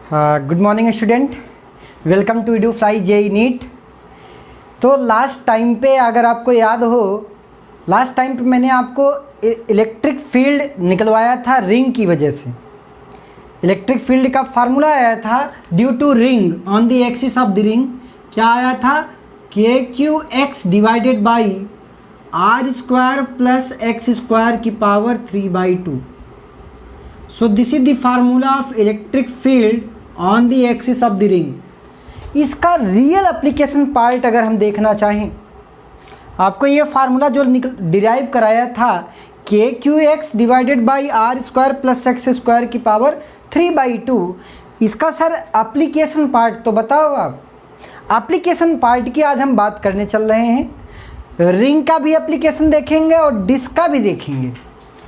Good morning student, welcome to Edufly JEE NEET. तो last time पे अगर आपको याद हो, लास्ट टाइम पे मैंने आपको इलेक्ट्रिक फील्ड निकलवाया था रिंग की वजह से। इलेक्ट्रिक फील्ड का फार्मूला आया था due to ring on the axis of the ring. क्या आया था? K Q X divided by R square plus x square की power 3/2। So this is the formula of electric field on the axis of the ring. इसका real application part अगर हम देखना चाहें, आपको ये फार्मूला जो डिराइव कराया था K Q X divided by R square plus x square की पावर 3/2, इसका सर एप्लीकेशन पार्ट तो बताओ आप। एप्लीकेशन पार्ट की आज हम बात करने चल रहे हैं। रिंग का भी एप्लीकेशन देखेंगे और डिस्क का भी देखेंगे,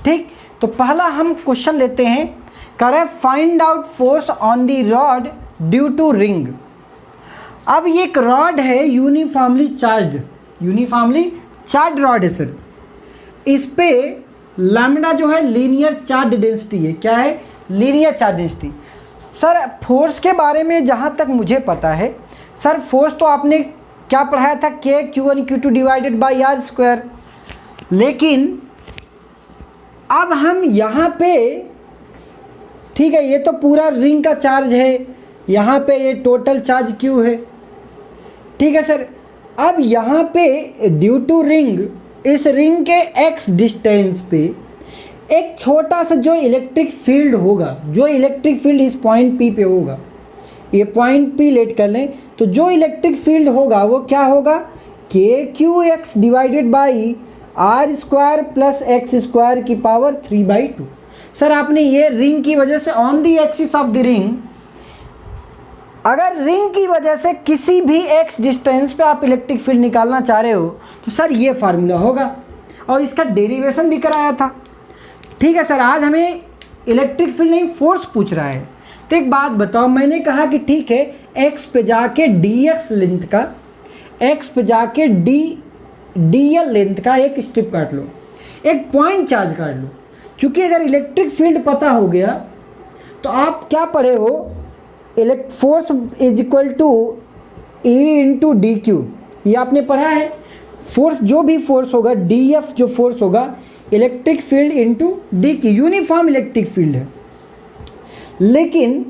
ठीक। तो पहला हम क्वेश्चन लेते हैं, करें find out force on the rod due to ring. अब ये एक रॉड है यूनिफॉर्मली चार्ज रॉड है सर। इस पे लैम्डा जो है लीनियर चार्ज डेंसिटी है। क्या है? Linear charge density. Sir force के बारे में जहाँ तक मुझे पता है सर, फोर्स तो आपने क्या पढ़ाया था, के Q1 Q2 divided by R square. लेकिन अब हम यहाँ पे, ठीक है, ये तो पूरा रिंग का चार्ज है, यहाँ पे ये टोटल चार्ज Q है, ठीक है सर। अब यहाँ पे ड्यू टू रिंग, इस रिंग के x डिस्टेंस पे एक छोटा सा जो इलेक्ट्रिक फील्ड होगा, जो इलेक्ट्रिक फील्ड इस पॉइंट P पे होगा, ये पॉइंट P लेट कर लें, तो जो इलेक्ट्रिक फील्ड होगा वो क्या होगा, K Q X divided by R square plus x square की पावर 3/2। सर आपने ये रिंग की वजह से on the axis of the ring, अगर रिंग की वजह से किसी भी एक्स डिस्टेंस पे आप इलेक्ट्रिक फील्ड निकालना चाह रहे हो तो सर ये फार्मूला होगा, और इसका डेरिवेशन भी कराया था, ठीक है सर। आज हमें इलेक्ट्रिक फील्ड नहीं, फोर्स पूछ रहा है। तो एक बात बताओ, मैंने कहा कि ठीक है, एक्स पे जाके डी एक्स लेंथ का, एक्स पे जाके डी एल लेंथ का एक स्ट्रिप काट लो, एक पॉइंट चार्ज काट लो। क्योंकि अगर इलेक्ट्रिक फील्ड पता हो गया तो आप क्या पढ़े हो, force is equal to E into D Q, ये आपने पढ़ा है। फोर्स, जो भी फोर्स होगा, डी एफ जो फोर्स होगा, electric field into D Q, uniform electric field है। लेकिन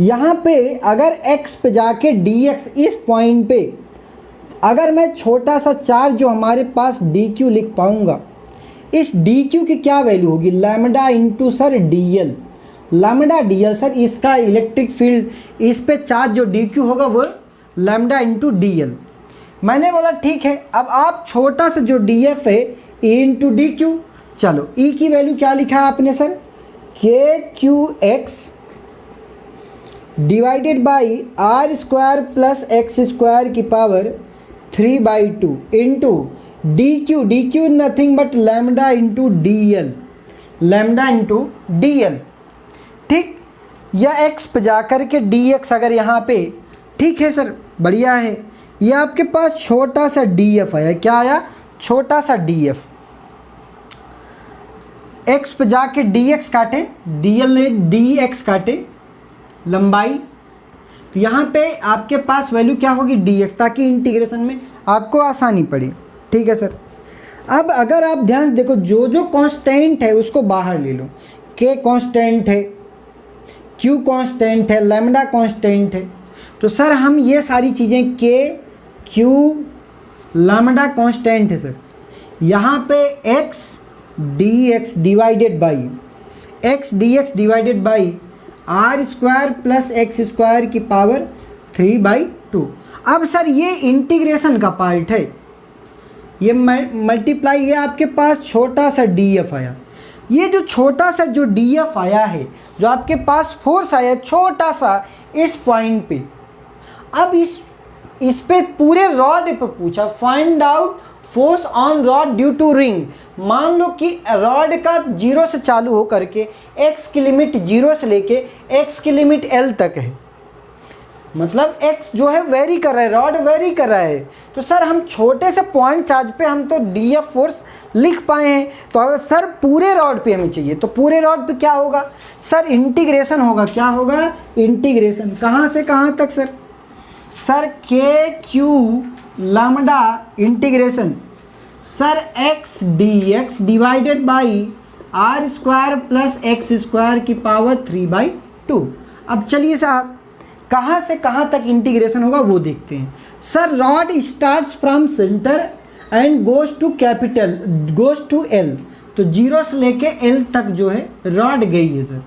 यहाँ पे अगर x पे जाके dx, इस पॉइंट पे अगर मैं छोटा सा चार्ज जो हमारे पास dq लिख पाऊँगा, इस dq की क्या वैल्यू होगी, lambda into sir dl, lambda dl sir, इसका इलेक्ट्रिक फील्ड, इस पे चार्ज जो dq होगा वो लैम्डा इंटू dl। मैंने बोला ठीक है, अब आप छोटा सा जो df है e इंटू dq, चलो e की वैल्यू क्या लिखा है आपने sir, K Q X divided by R square plus x square की power 3/2 into D Q nothing but lambda into D L, lambda into D L, ठीक। या एक्स पे जा कर के डी एक्स अगर यहाँ पे, ठीक है सर, बढ़िया है। ये आपके पास छोटा सा डी एफ आया। क्या आया? छोटा सा डी एफ। एक्स पे जाके डी एक्स काटे, डी एल ने डी एक्स काटे लंबाई, तो यहाँ पे आपके पास वैल्यू क्या होगी, dx, ताकि इंटीग्रेशन में आपको आसानी पड़े, ठीक है सर। अब अगर आप ध्यान देखो, जो जो कांस्टेंट है उसको बाहर ले लो। k कांस्टेंट है, q कांस्टेंट है, लैम्डा कांस्टेंट है। तो सर हम ये सारी चीज़ें, k q लैम्डा कांस्टेंट है सर। यहाँ पे x dx divided by R square plus x square की पावर 3/2। अब सर ये इंटीग्रेशन का पार्ट है, ये मल्टीप्लाई, ये आपके पास छोटा सा डी एफ आया। ये जो छोटा सा जो डी एफ आया है, जो आपके पास फोर्स आया छोटा सा इस पॉइंट पे, अब इस पे पूरे रॉड पे पूछा find out force on rod due to ring. मान लो कि रॉड का 0 से चालू हो करके x की लिमिट 0 से लेके x की लिमिट l तक है। मतलब x जो है वेरी कर रहा है, रॉड वेरी कर रहा है। तो सर हम छोटे से पॉइंट चार्ज पे हम तो dF फोर्स लिख पाए हैं। तो अगर सर पूरे रॉड पे हमें चाहिए तो पूरे रॉड पे क्या होगा सर, इंटीग्रेशन होगा। क्या होगा, इंटीग्रेशन। कहाँ से कहाँ तक sir, sir K Q lambda integration sir x dx divided by R square plus x square की पावर 3/2। अब चलिए साहब कहाँ से कहाँ तक इंटीग्रेशन होगा वो देखते हैं। Sir rod starts from centre and goes to capital, goes to L. तो 0 से लेके एल तक जो है रॉड गई है सर।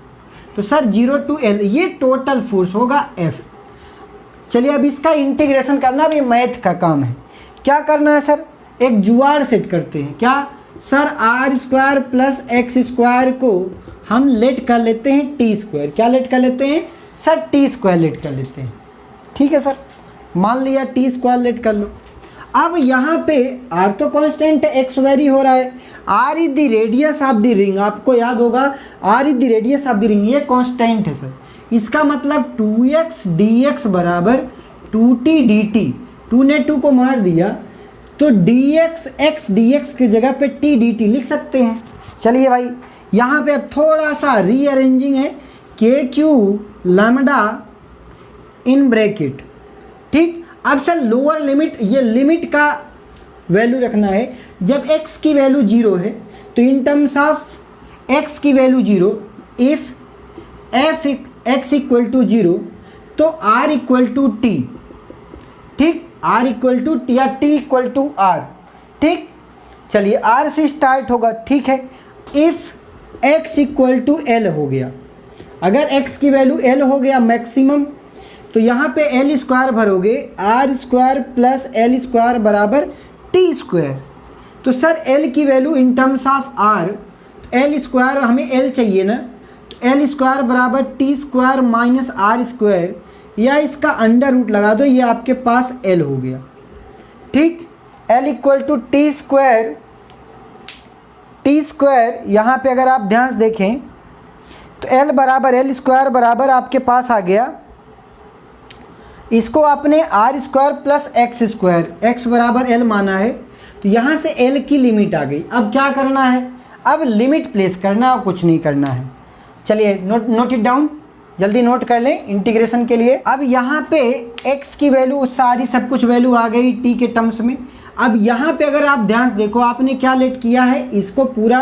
तो सर 0 to L ये टोटल फोर्स होगा F। चलिए अब इसका इंटीग्रेशन करना भी मैथ का काम है। क्या करना है सर, एक जुगाड़ सेट करते हैं। क्या sir, R square plus x square को हम लेट कर लेते हैं टी स्क्वायर। क्या लेट कर लेते हैं सर, टी स्क्वायर लेट कर लेते हैं। ठीक है सर, मान लिया टी स्क्वायर लेट कर लो। अब यहाँ पे आर तो कांस्टेंट है, एक्स वेरी हो रहा है। R is the radius of the ring, आपको याद होगा R is the radius of the ring, ये कांस्टेंट है सर। इसका मतलब 2x dx बराबर 2t dt। 2 ने 2 को मार दिया तो dx x dx की जगह पे t dt लिख सकते हैं। चलिए भाई यहाँ पे अब थोड़ा सा रीअरेंजिंग है, के क्यू लैम्डा इन ब्रैकेट। ठीक, अब सर लोअर लिमिट, ये लिमिट का वैल्यू रखना है। जब x की वैल्यू 0 है तो इन टर्म्स ऑफ x की value 0, if f x equal to 0 तो r इक्वल टू टी। ठीक, r इक्वल टू टी या t इक्वल टू r। ठीक, चलिए r से स्टार्ट होगा। ठीक है, if x equal to l हो गया, अगर x की वैल्यू l हो गया मैक्सिमम, तो यहाँ पे l स्क्वायर भरोगे, r square plus l square बराबर t स्क्वायर। तो सर l की value in terms of r, l square हमें l चाहिए ना, तो l स्क्वायर बराबर T square minus are square, या इसका अंडर रूट लगा दो, ये आपके पास l हो गया। ठीक, l equal to T square, T square यहाँ पे अगर आप ध्यान से देखें तो l बराबर l स्क्वायर बराबर आपके पास आ गया, इसको आपने R square plus x square, X बराबर l माना है, तो यहाँ से l की लिमिट आ गई। अब क्या करना है, अब लिमिट प्लेस करना और कुछ नहीं करना है। चलिए नोट इट डाउन, जल्दी नोट कर लें इंटीग्रेशन के लिए। अब यहाँ पे x की वैल्यू सारी सब कुछ वैल्यू आ गई t के टर्म्स में। अब यहाँ पे अगर आप ध्यान से देखो, आपने क्या लेट किया है, इसको पूरा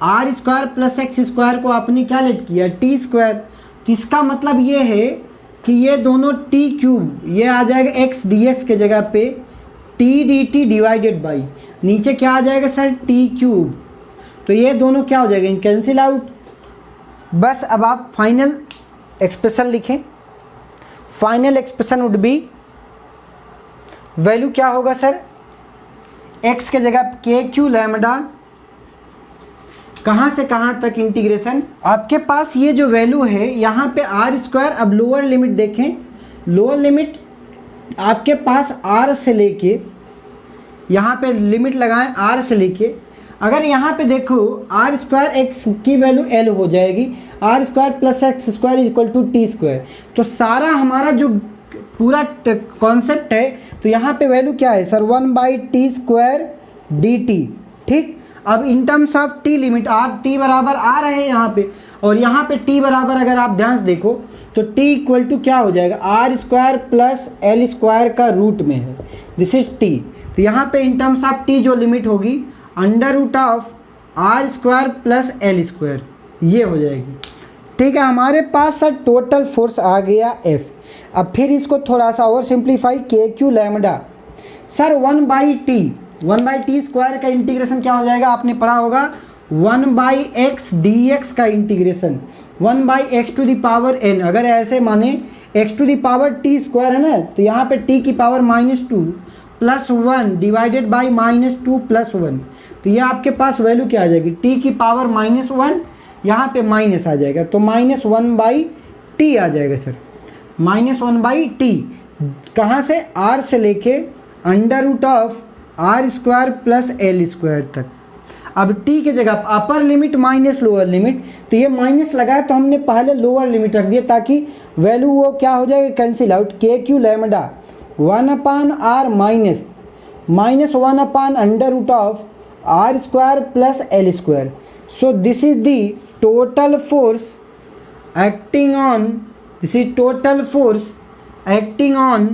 R square plus x square को आपने क्या लेट किया, टी स्क्वायर। तो इसका मतलब ये है कि ये दोनों टी क्यूब, ये आ जाएगा एक्स डी एक्स के जगह पे T D T divided by, नीचे क्या आ जाएगा सर, टी क्यूब। तो ये दोनों क्या हो जाएगा, कैंसिल आउट। बस अब आप फाइनल एक्सप्रेशन लिखें। Final expression would be, value क्या होगा सर, x के जगह के क्यू लैम्डा, कहाँ से कहाँ तक इंटीग्रेशन, आपके पास ये जो वैल्यू है यहाँ पे आर स्क्वायर। अब लोअर लिमिट देखें, लोअर लिमिट आपके पास r से लेके, यहाँ पे लिमिट लगाएं r से लेके, अगर यहाँ पे देखो आर स्क्वायर एक्स की वैल्यू l हो जाएगी, R square plus x square equal to T square. तो सारा हमारा जो पूरा कॉन्सेप्ट है, तो यहाँ पे वैल्यू क्या है sir, 1/t square d T. ठीक, अब in terms of T limit R, T बराबर आ रहे हैं यहाँ पे, और यहाँ पे टी बराबर अगर आप ध्यान से देखो तो टी इक्वल टू क्या हो जाएगा, R square plus L square का रूट में है, दिस इज टी। तो यहाँ पे इन टर्म्स ऑफ टी जो लिमिट होगी, under root of are square plus L square, ये हो जाएगी। ठीक है, हमारे पास सर टोटल फोर्स आ गया F। अब फिर इसको थोड़ा सा और simplify, K Q lambda sir 1/t square का इंटीग्रेशन क्या हो जाएगा, आपने पढ़ा होगा 1/x dx का integration 1/x to the power n। अगर ऐसे माने x to the power t square है ना, तो यहाँ पे t की power -2 plus 1 divided by -2 plus 1, तो ये आपके पास वैल्यू क्या आ जाएगी, t की पावर -1, यहाँ पे माइनस आ जाएगा, तो -1/t आ जाएगा सर, -1/t। कहाँ से, r से लेके under root of are square plus L square तक। अब टी की जगह upper limit minus lower limit, तो ये माइनस लगाया तो हमने पहले लोअर लिमिट रख दिया ताकि वैल्यू वो क्या हो जाएगा, cancel out. K Q lambda 1/r minus 1/√ऑफ R square plus L square. So this is the total force acting on, this is total force acting on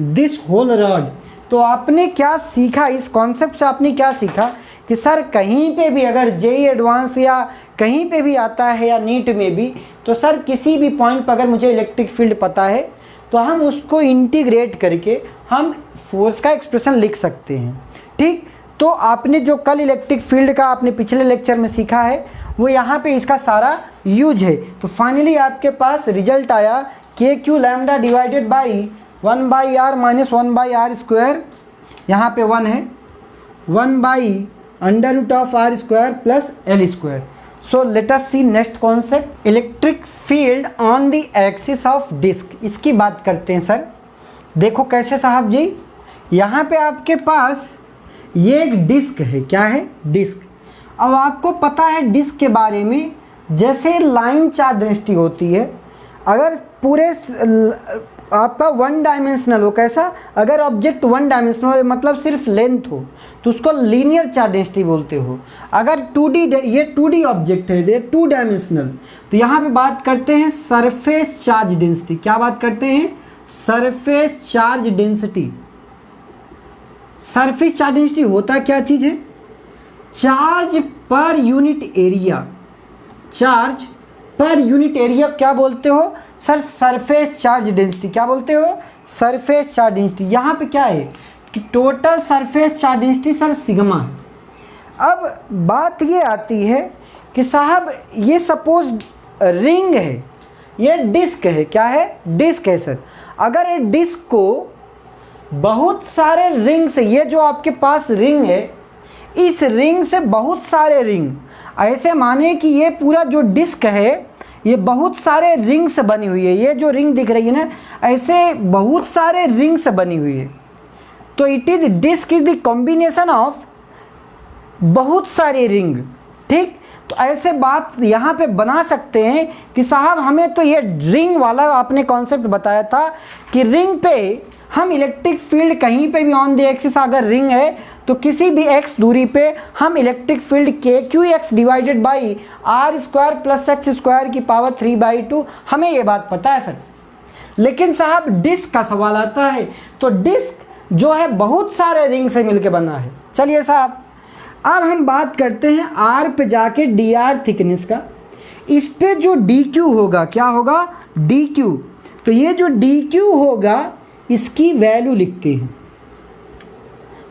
this whole rod. तो आपने क्या सीखा इस कॉन्सेप्ट से, आपने क्या सीखा कि सर कहीं पे भी अगर जेईई एडवांस या कहीं पे भी आता है या नीट में भी, तो सर किसी भी पॉइंट पर अगर मुझे इलेक्ट्रिक फील्ड पता है तो हम उसको इंटीग्रेट करके हम फोर्स का एक्सप्रेशन लिख सकते हैं। ठीक, तो आपने जो कल इलेक्ट्रिक फील्ड का आपने पिछले लेक्चर में सीखा है वो यहाँ पे इसका सारा यूज है। तो फाइनली आपके पास रिजल्ट आया K Q lambda divided by 1/r minus 1/r square, यहाँ पे 1 है, 1/√ऑफ R square plus L square. So let us see next concept, electric field on the axis of disc. इसकी बात करते हैं सर। देखो कैसे साहब जी, यहाँ पे आपके पास ये एक डिस्क है, क्या है, डिस्क। अब आपको पता है डिस्क के बारे में, जैसे लाइन चार्ज डेंसिटी होती है, अगर पूरे आपका वन डायमेंशनल हो, कैसा, अगर ऑब्जेक्ट वन डायमेंशनल हो मतलब सिर्फ लेंथ हो तो उसको लीनियर चार्ज डेंसिटी बोलते हो। अगर 2D, ये 2D ऑब्जेक्ट है, ये 2 डायमेंशनल, तो यहाँ पे बात करते हैं सरफेस चार्ज डेंसिटी। क्या बात करते हैं, surface charge density. Surface charge density होता क्या चीज़ है, charge per unit area, charge per unit area क्या बोलते हो सर, सरफेस चार्ज डेंसिटी। क्या बोलते हो, सरफेस चार्ज डेंसिटी। यहाँ पे क्या है कि total surface charge density sir sigma है। अब बात ये आती है कि साहब ये सपोज रिंग है, ये डिस्क है, क्या है, डिस्क है सर। अगर डिस्क को बहुत सारे रिंग से, ये जो आपके पास रिंग है, इस रिंग से बहुत सारे रिंग, ऐसे माने कि ये पूरा जो डिस्क है ये बहुत सारे रिंग से बनी हुई है। ये जो रिंग दिख रही है ना, ऐसे बहुत सारे रिंग से बनी हुई है। तो it is disc is the combination of बहुत सारे रिंग। ठीक, तो ऐसे बात यहाँ पे बना सकते हैं कि साहब हमें तो ये रिंग वाला आपने कॉन्सेप्ट बताया था कि रिंग पे हम इलेक्ट्रिक फील्ड कहीं पे भी ऑन द एक्सिस अगर रिंग है तो किसी भी x दूरी पे हम electric field K Q X divided by R square plus x square की पावर 3/2, हमें ये बात पता है सर। लेकिन साहब डिस्क का सवाल आता है, तो डिस्क जो है बहुत सारे रिंग से मिलके बना है। चलिए साहब, अब हम बात करते हैं आर पे जाके डी आर थिकनेस का। इस पे जो डी क्यू होगा, क्या होगा, डी क्यू। तो ये जो डी क्यू होगा इसकी वैल्यू लिखते हैं।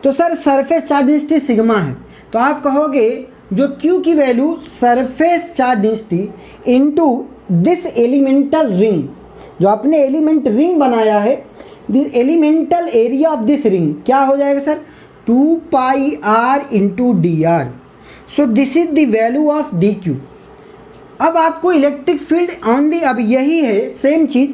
तो sir surface charge density sigma है, तो आप कहोगे जो Q की value surface charge density into this elemental ring, जो आपने एलिमेंट रिंग बनाया है, this elemental area of this ring क्या हो जाएगा sir, 2πr into D R. So this is the value of D Q. अब आपको इलेक्ट्रिक फील्ड ऑन दी, अब यही है सेम चीज़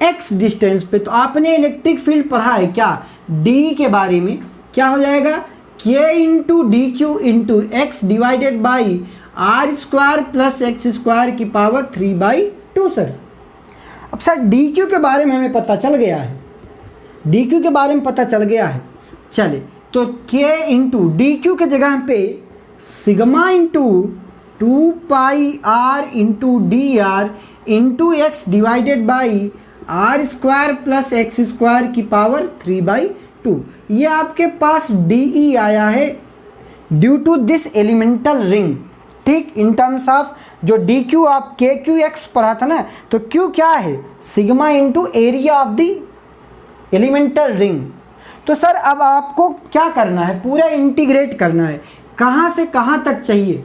x डिस्टेंस पे। तो आपने इलेक्ट्रिक फील्ड पढ़ा है क्या, d के बारे में, क्या हो जाएगा, k into D Q into x divided by R square plus x square की पावर 3/2 सर। अब सर डी क्यू के बारे में हमें पता चल गया है, डी क्यू के बारे में पता चल गया है। चले तो k इंटू डी क्यू के जगह पे sigma into 2πr into D R into x divided by R square plus x square की पावर 3/2, ये आपके पास DE आया है due to this elemental ring. ठीक, इन टर्म्स ऑफ जो DQ आप KQX पढ़ा था ना, तो Q क्या है, sigma into area of the elemental ring. तो सर अब आपको क्या करना है, पूरा इंटीग्रेट करना है। कहाँ से कहाँ तक चाहिए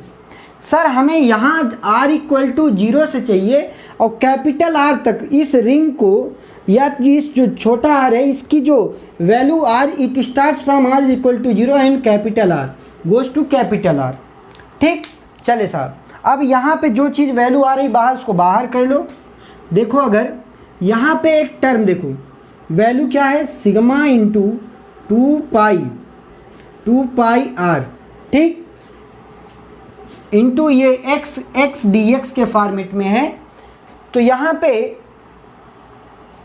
सर, हमें यहाँ r इक्वल टू 0 से चाहिए और कैपिटल R तक इस रिंग को, या इस जो छोटा r है इसकी जो value r, it start from r equal to 0 and capital R goes to capital R। ठीक, चले साहब, अब यहाँ पे जो चीज़ वैल्यू आ रही बाहर उसको बाहर कर लो। देखो अगर यहाँ पे एक टर्म देखो, वैल्यू क्या है, सिग्मा इंटू 2πr। ठीक, इंटू ये x dx के फॉर्मेट में है। तो यहाँ पे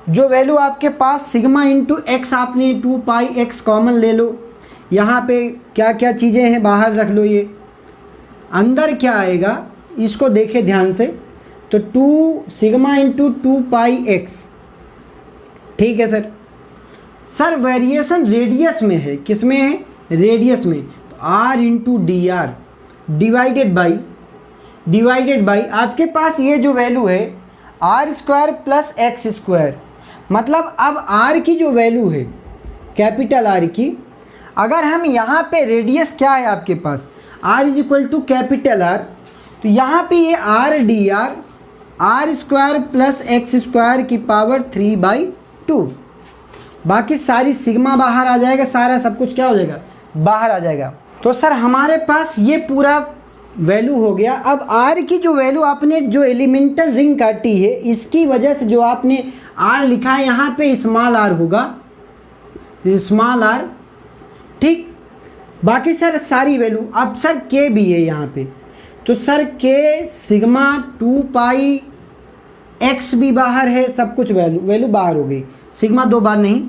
जो वैल्यू आपके पास सिग्मा इंटू एक्स, आपने 2 पाई एक्स कॉमन ले लो। यहाँ पे क्या क्या चीज़ें हैं बाहर रख लो, ये अंदर क्या आएगा इसको देखे ध्यान से। तो 2 सिग्मा इंटू 2 पाई एक्स, ठीक है सर। सर वेरिएशन रेडियस में है, किस में है? रेडियस में। तो r into D r divided by आपके पास ये जो वैल्यू है r square plus x square. मतलब अब r की जो वैल्यू है कैपिटल R की, अगर हम यहाँ पे रेडियस क्या है आपके पास r is equal to capital R, तो यहाँ पे ये r d r square plus x square की पावर 3/2। बाकी सारी सिग्मा बाहर आ जाएगा, सारा सब कुछ क्या हो जाएगा? बाहर आ जाएगा। तो सर हमारे पास ये पूरा वैल्यू हो गया। अब r की जो वैल्यू आपने जो एलिमेंटल रिंग काटी है, इसकी वजह से जो आपने r लिखा है यहाँ पे स्मॉल r होगा, स्मॉल r, ठीक। बाकी सर सारी वैल्यू, अब सर k भी है यहाँ पे, तो सर k सिग्मा 2 पाई x भी बाहर है, सब कुछ वैल्यू बाहर हो गई, सिग्मा 2 बार नहीं।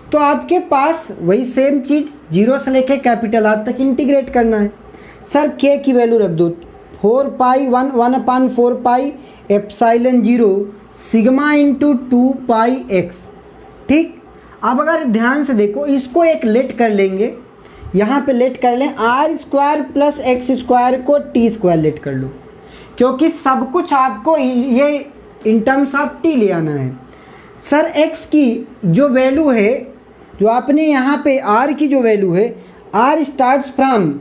तो आपके पास वही सेम चीज़ 0 से लेके कैपिटल R तक इंटीग्रेट करना है। सर k की वैल्यू रख दो 4 पाई 1/4 पाई एप्साइलन 0 सिग्मा इंटू 2 पाई x, ठीक। अब अगर ध्यान से देखो, इसको एक लेट कर लेंगे, यहाँ पे लेट कर लें, r square plus x square को टी स्क्वायर लेट कर लो, क्योंकि सब कुछ आपको ये इन टर्म्स ऑफ टी ले आना है। सर x की जो वैल्यू है, जो आपने यहाँ पे r की जो वैल्यू है, r स्टार्ट्स फ्रॉम,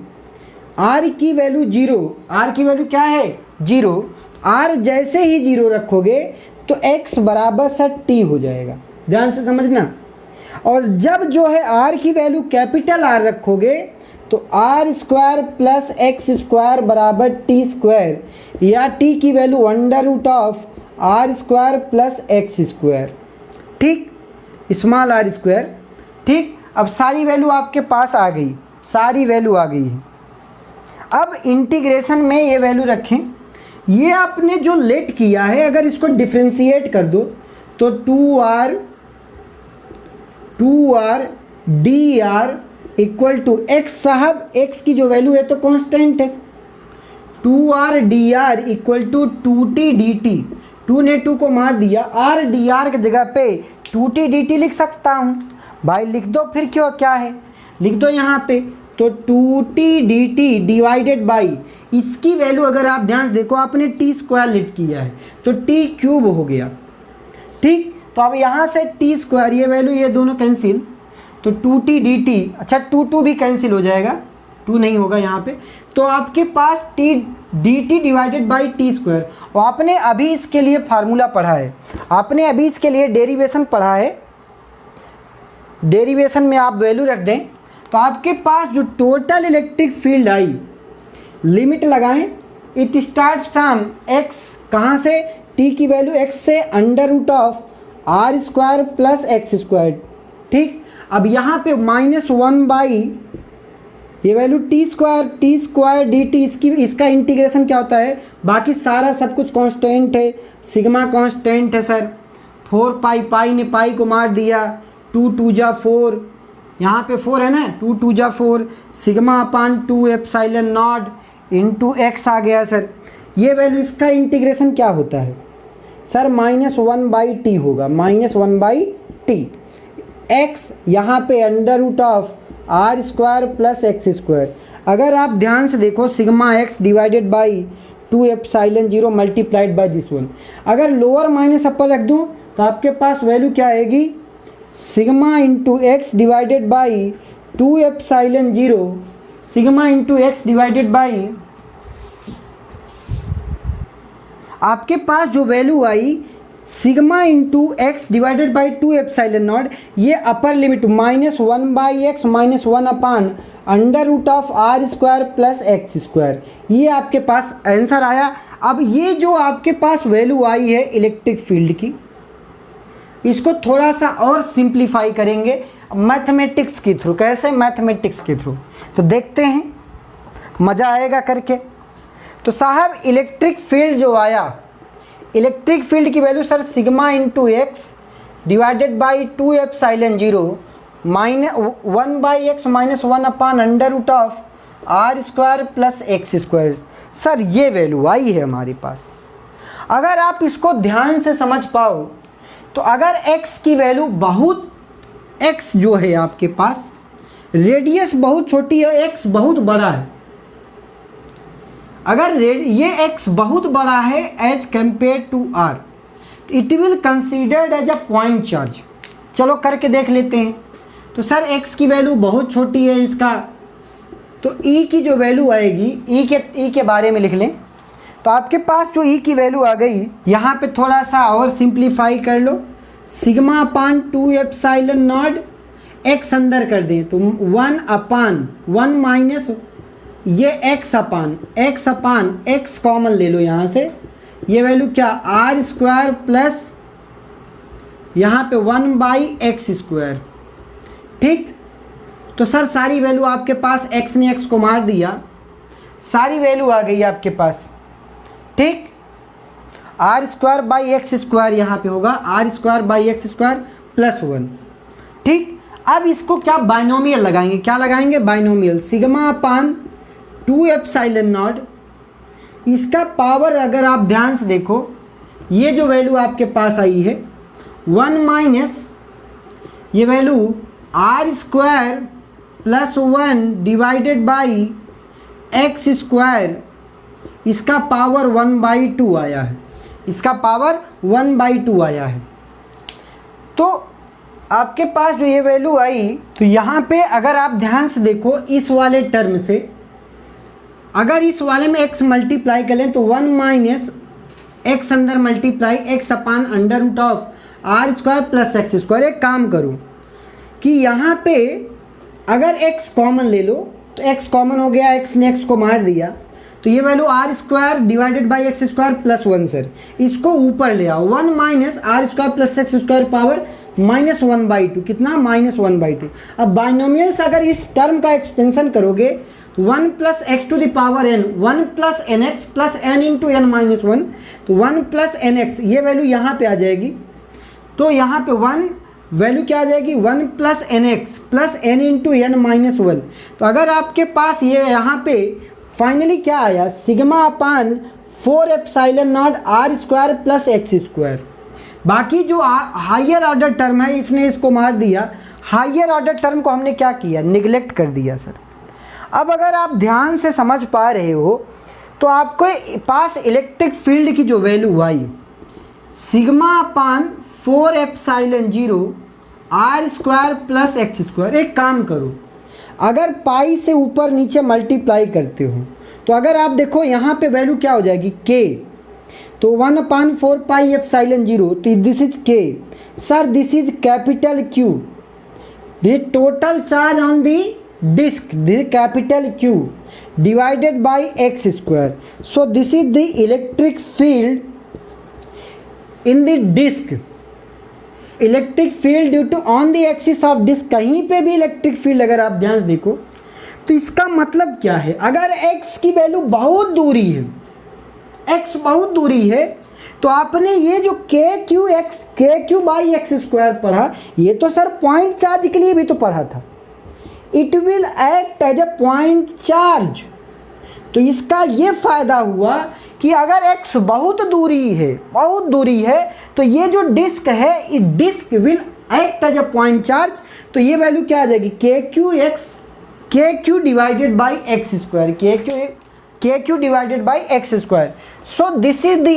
r की वैल्यू 0, r की वैल्यू क्या है? 0। r जैसे ही 0 रखोगे तो x बराबर सर t हो जाएगा, ध्यान से समझना। और जब जो है r की वैल्यू कैपिटल R रखोगे तो r square plus x square बराबर टी स्क्वायर, या t की value under root of r square plus x square, ठीक, स्मॉल r स्क्वायर, ठीक। अब सारी वैल्यू आपके पास आ गई, सारी वैल्यू आ गई है। अब इंटीग्रेशन में ये वैल्यू रखें, ये आपने जो लेट किया है अगर इसको डिफ्रेंशिएट कर दो तो 2r dr equal to x, साहब x की जो वैल्यू है तो कांस्टेंट है, 2r dr equal to 2t dt, 2 ने 2 को मार दिया, r dr की जगह पे 2t dt लिख सकता हूँ भाई, लिख दो फिर, क्यों क्या है लिख दो यहाँ पे। तो 2t dt डिवाइडेड बाई, इसकी वैल्यू अगर आप ध्यान से देखो, आपने t स्क्वायर लेट किया है तो t क्यूब हो गया, ठीक। तो अब यहाँ से टी स्क्वायर, ये वैल्यू ये दोनों कैंसिल, तो 2t dt, अच्छा 2 भी कैंसिल हो जाएगा, 2 नहीं होगा यहाँ पे। तो आपके पास t dt divided by T square. और आपने अभी इसके लिए फार्मूला पढ़ा है, आपने अभी इसके लिए डेरिवेशन पढ़ा है, डेरिवेशन में आप वैल्यू रख दें तो आपके पास जो टोटल इलेक्ट्रिक फील्ड आई, लिमिट लगाएं, इट स्टार्ट्स फ्रॉम x, कहाँ से? t की वैल्यू x से under root of r square plus x square, ठीक। अब यहाँ पे -1 बाई ये value t square d t, इसका इंटीग्रेशन क्या होता है? बाकी सारा सब कुछ कांस्टेंट है, सिग्मा कांस्टेंट है सर, 4 पाई ने पाई को मार दिया, 2 2 जा 4, यहाँ पे 4 है ना, 2 2 जा 4, sigma upon 2 epsilon naught into X आ गया सर। ये वैल्यू, इसका इंटीग्रेशन क्या होता है सर? -1/t होगा, -1/t, x यहाँ पे under root of r square plus x square. अगर आप ध्यान से देखो, sigma x divided by 2 epsilon 0 multiplied by this one, अगर लोअर माइनस अपर रख दूँ तो आपके पास वैल्यू क्या आएगी? Sigma into x divided by 2 epsilon 0 sigma into x divided by, आपके पास जो वैल्यू आई sigma into x divided by 2 epsilon naught, ये upper limit -1/x -1 upon under root of r square plus x square, ये आपके पास answer आया। अब ये जो आपके पास वैल्यू आई है इलेक्ट्रिक फील्ड की, इसको थोड़ा सा और सिंप्लीफाई करेंगे मैथमेटिक्स के थ्रू। कैसे? मैथमेटिक्स के थ्रू। तो देखते हैं, मज़ा आएगा करके। तो साहब इलेक्ट्रिक फील्ड जो आया, इलेक्ट्रिक फील्ड की value sir sigma into x divided by 2ε0 1 by X minus 1 upon under root of are square plus x square. Sir ये वैल्यू आई है हमारे पास। अगर आप इसको ध्यान से समझ पाओ तो अगर x की वैल्यू बहुत, x जो है आपके पास रेडियस बहुत छोटी है, x बहुत बड़ा है, अगर ये x बहुत बड़ा है as compare to r, it will considered as a point charge. चलो करके देख लेते हैं। तो सर x की वैल्यू बहुत छोटी है इसका, तो e की जो वैल्यू आएगी, e के बारे में लिख लें। तो आपके पास जो e की वैल्यू आ गई, यहाँ पे थोड़ा सा और सिंप्लीफाई कर लो, सिग्मा अपान 2ε0 x अंदर कर दें तो 1 अपान 1 माइनस ये x अपान x कॉमन ले लो यहाँ से, ये वैल्यू क्या आर स्क्वायर प्लस यहाँ पे 1 बाई एक्स स्क्वायर। ठीक, तो सर सारी वैल्यू आपके पास x ने x को मार दिया, सारी वैल्यू आ गई आपके पास। ठीक, r square by x square यहाँ पे होगा r square by x square plus 1। ठीक, अब इसको क्या बाइनोमियल लगाएंगे, क्या लगाएंगे बाइनोमियल, सिग्मा अपान 2ε0, इसका पावर अगर आप ध्यान से देखो, ये जो वैल्यू आपके पास आई है 1 माइनस ये value r square plus 1 divided by x square, इसका पावर 1/2 आया है, इसका पावर 1/2 आया है। तो आपके पास जो ये वैल्यू आई, तो यहाँ पे अगर आप ध्यान से देखो इस वाले टर्म से, अगर इस वाले में x मल्टीप्लाई करें तो 1 माइनस एक्स अंदर multiply x upon under root of are square plus x square. एक काम करो कि यहाँ पे अगर x कॉमन ले लो तो x कॉमन हो गया, x ने x को मार दिया, तो ये value r square divided by x square plus 1 sir, इसको ऊपर ले आओ 1 minus are square plus x square power -1/2, कितना -1/2। अब बाइनोमियल से अगर इस टर्म का एक्सपेंशन करोगे 1 plus x to the power n, 1 plus n x plus n into n minus 1, तो 1 प्लस एन एक्स ये वैल्यू यहाँ पे आ जाएगी, तो यहाँ पे 1 वैल्यू क्या आ जाएगी 1 plus n x plus n into n minus 1। तो अगर आपके पास ये यहाँ पे फाइनली क्या आया, sigma upon 4ε0 R square plus x square. बाकी जो हायर ऑर्डर टर्म है इसने इसको मार दिया, हायर ऑर्डर टर्म को हमने क्या किया, निगलेक्ट कर दिया सर। अब अगर आप ध्यान से समझ पा रहे हो तो आपके पास इलेक्ट्रिक फील्ड की जो वैल्यू आई sigma upon 4ε0 R square plus x square. एक काम करो, अगर पाई से ऊपर नीचे मल्टीप्लाई करते हो तो अगर आप देखो यहाँ पे वैल्यू क्या हो जाएगी k, तो 1/4 पाई ε0, तो this is k sir, this is capital Q, the total charge on the disc, the capital Q divided by x square. So this is the electric field in the disc, electric field due to on the axis of disc. कहीं पे भी electric field अगर आप ध्यान से देखो तो इसका मतलब क्या है, अगर x की वैल्यू बहुत दूरी है, x बहुत दूरी है, तो आपने ये जो KQ बाई एक्स स्क्वायर पढ़ा, ये तो सर पॉइंट चार्ज के लिए भी तो पढ़ा था, it will act as a point charge. तो इसका ये फ़ायदा हुआ कि अगर x बहुत दूरी है तो ये जो डिस्क है, ये disc will act as a point charge. तो ये वैल्यू क्या आ जाएगी, KQ divided by x square, KQ divided by x square. So this is the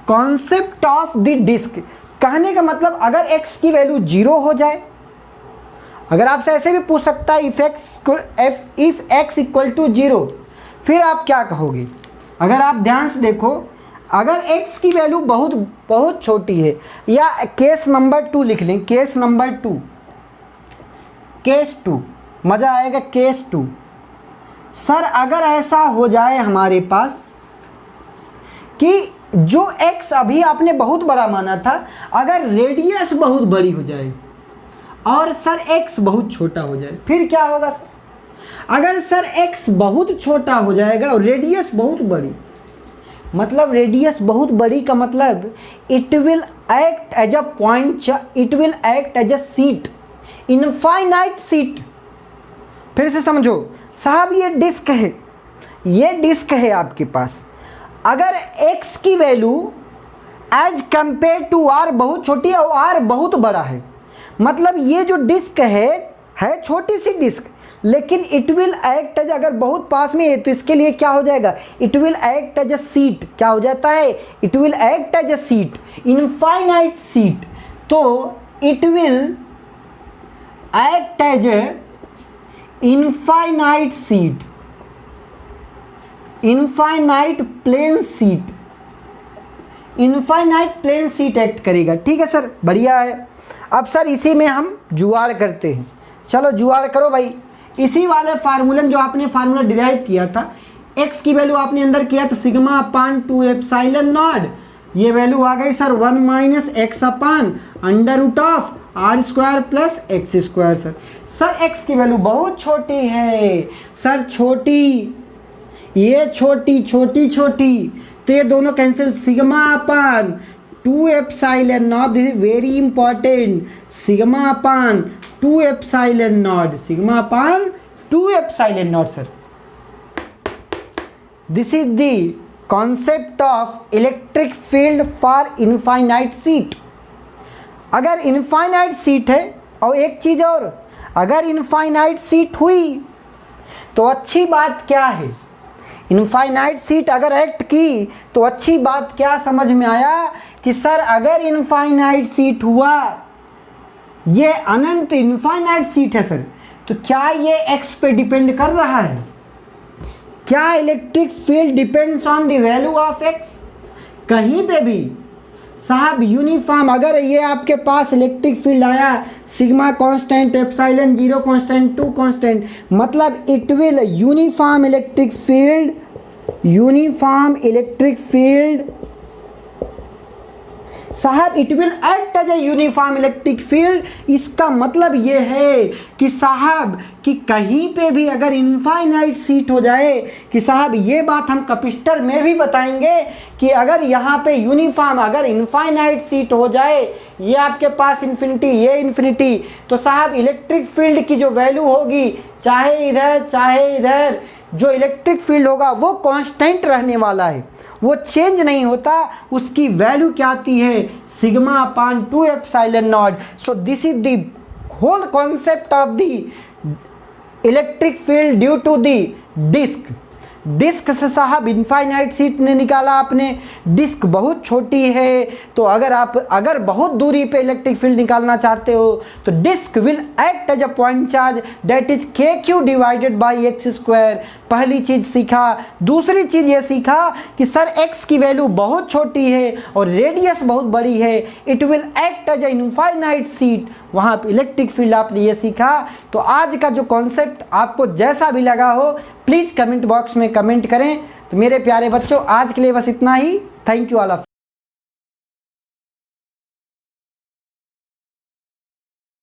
concept of the disc. कहने का मतलब अगर x की वैल्यू 0 हो जाए, अगर आपसे ऐसे भी पूछ सकता है इफ x इक्वल टू 0, फिर आप क्या कहोगे। अगर आप ध्यान से देखो, अगर x की वैल्यू बहुत छोटी है, या केस नंबर 2 लिख लें, केस नंबर 2, केस 2 मज़ा आएगा, केस 2। सर अगर ऐसा हो जाए हमारे पास कि जो x अभी आपने बहुत बड़ा माना था, अगर रेडियस बहुत बड़ी हो जाए और सर x बहुत छोटा हो जाए, फिर क्या होगा सर। अगर सर x बहुत छोटा हो जाएगा और रेडियस बहुत बड़ी, मतलब रेडियस बहुत बड़ी का मतलब it will act as a point, it will act as a sheet, infinite sheet. फिर से समझो साहब, ये डिस्क है, ये डिस्क है आपके पास। अगर x की value as compare to r बहुत छोटी है और r बहुत बड़ा है, मतलब ये जो डिस्क है छोटी सी डिस्क, लेकिन इट विल एक्ट एज, अगर बहुत पास में है तो इसके लिए क्या हो जाएगा, it will act as a sheet. क्या हो जाता है, it will act as a sheet, infinite sheet. तो it will act as a infinite sheet, infinite plane sheet, infinite plane sheet act करेगा। ठीक है सर, बढ़िया है। अब सर इसी में हम जुगाड़ करते हैं। चलो जुगाड़ करो भाई। इसी वाले फार्मूले में जो आपने फार्मूला डिराइव किया था, x की वैल्यू आपने अंदर किया तो सिग्मा अपान 2 एप्सिलॉन नॉट, ये वैल्यू आ गई sir 1 minus x upon under root of are square plus x square. Sir x की वैल्यू बहुत छोटी है सर, छोटी, ये छोटी छोटी छोटी, तो ये दोनों cancel, sigma upon 2 epsilon not, this is very important, sigma upon 2 epsilon not, sigma upon 2 epsilon not. Sir this is the concept of electric field for infinite sheet. अगर इनफाइनाइट सीट है, और एक चीज और, अगर इनफाइनाइट सीट हुई तो अच्छी बात क्या है, इनफाइनाइट सीट अगर एक्ट की तो अच्छी बात क्या समझ में आया कि सर अगर इनफाइनाइट सीट हुआ, ये अनंत इनफाइनाइट सीट है सर, तो क्या ये एक्स पे डिपेंड कर रहा है? क्या electric field depends on the value of X? कहीं पे भी साहब यूनिफॉर्म, अगर ये आपके पास इलेक्ट्रिक फील्ड आया sigma constant, epsilon 0 constant, 2 constant, मतलब it will uniform electric field, uniform electric field साहब, it will act as a uniform electric field. इसका मतलब ये है कि साहब कि कहीं पे भी अगर इनफाइनाइट सीट हो जाए, कि साहब ये बात हम कैपेसिटर में भी बताएंगे कि अगर यहाँ पे यूनिफॉर्म, अगर इनफाइनाइट सीट हो जाए, ये आपके पास इन्फिनिटी, ये इन्फिनिटी, तो साहब इलेक्ट्रिक फील्ड की जो वैल्यू होगी, चाहे इधर चाहे इधर, जो इलेक्ट्रिक फील्ड होगा वो कांस्टेंट रहने वाला है, वो चेंज नहीं होता। उसकी वैल्यू क्या आती है, sigma upon 2 epsilon naught. So this is the whole concept of the electric field due to the disc. Disc से साहब इनफाइनाइट सीट ने निकाला आपने, डिस्क बहुत छोटी है, तो अगर बहुत दूरी पे इलेक्ट्रिक फील्ड निकालना चाहते हो तो disc will act as a point charge that is K Q divided by x square. पहली चीज़ सीखा। दूसरी चीज़ ये सीखा कि सर एक्स की वैल्यू बहुत छोटी है और रेडियस बहुत बड़ी है, it will act as a infinite sheet, वहाँ पे इलेक्ट्रिक फील्ड आपने ये सीखा। तो आज का जो कॉन्सेप्ट आपको जैसा भी लगा हो प्लीज़ कमेंट बॉक्स में कमेंट करें। तो मेरे प्यारे बच्चों आज के लिए बस इतना ही। Thank you all of.